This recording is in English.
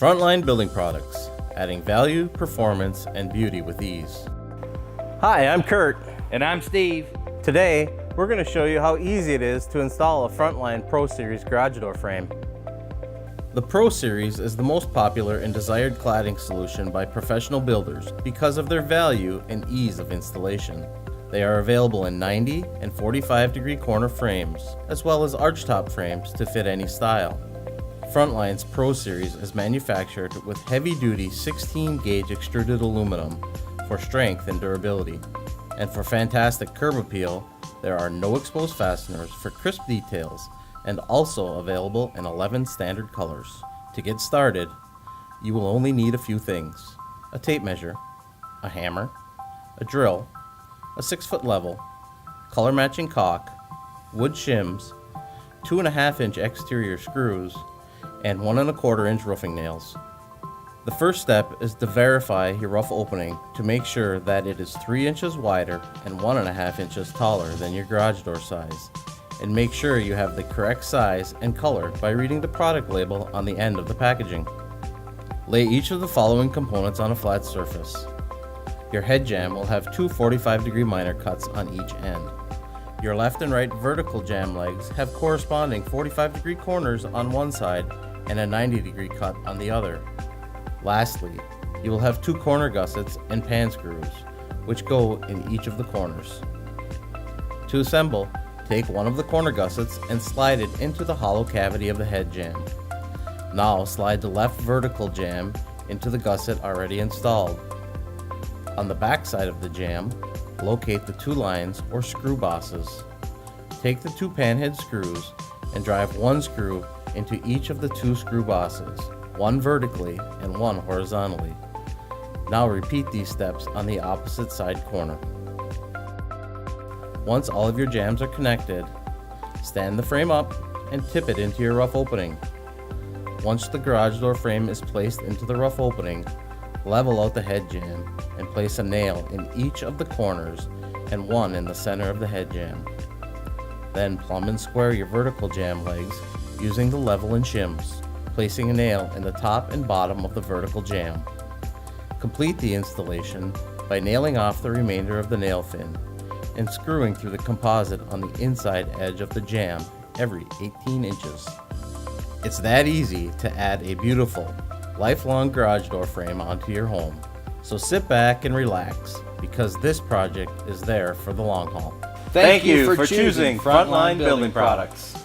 FrontLine Building Products, adding value, performance, and beauty with ease. Hi, I'm Kurt. And I'm Steve. Today, we're going to show you how easy it is to install a FrontLine Pro Series garage door frame. The Pro Series is the most popular and desired cladding solution by professional builders because of their value and ease of installation. They are available in 90 and 45-degree corner frames, as well as archtop frames to fit any style. FrontLine's Pro Series is manufactured with heavy-duty 16-gauge extruded aluminum for strength and durability. And for fantastic curb appeal, there are no exposed fasteners for crisp details and also available in 11 standard colors. To get started, you will only need a few things: a tape measure, a hammer, a drill, a 6-foot level, color matching caulk, wood shims, 2.5-inch exterior screws, and 1.25-inch roofing nails. The first step is to verify your rough opening to make sure that it is 3 inches wider and 1.5 inches taller than your garage door size, and make sure you have the correct size and color by reading the product label on the end of the packaging. Lay each of the following components on a flat surface. Your head jamb will have two 45-degree minor cuts on each end. Your left and right vertical jamb legs have corresponding 45-degree corners on one side and a 90-degree cut on the other. Lastly, you will have two corner gussets and pan screws, which go in each of the corners. To assemble, take one of the corner gussets and slide it into the hollow cavity of the head jamb. Now slide the left vertical jamb into the gusset already installed. On the back side of the jamb, locate the two lines or screw bosses. Take the two panhead screws and drive one screw into each of the two screw bosses, one vertically and one horizontally. Now repeat these steps on the opposite side corner. Once all of your jambs are connected, stand the frame up and tip it into your rough opening. Once the garage door frame is placed into the rough opening, level out the head jamb and place a nail in each of the corners and one in the center of the head jamb. Then plumb and square your vertical jamb legs using the level and shims, placing a nail in the top and bottom of the vertical jamb. Complete the installation by nailing off the remainder of the nail fin and screwing through the composite on the inside edge of the jamb every 18 inches. It's that easy to add a beautiful, lifelong garage door frame onto your home. So sit back and relax, because this project is there for the long haul. Thank you for choosing FrontLine Building Products.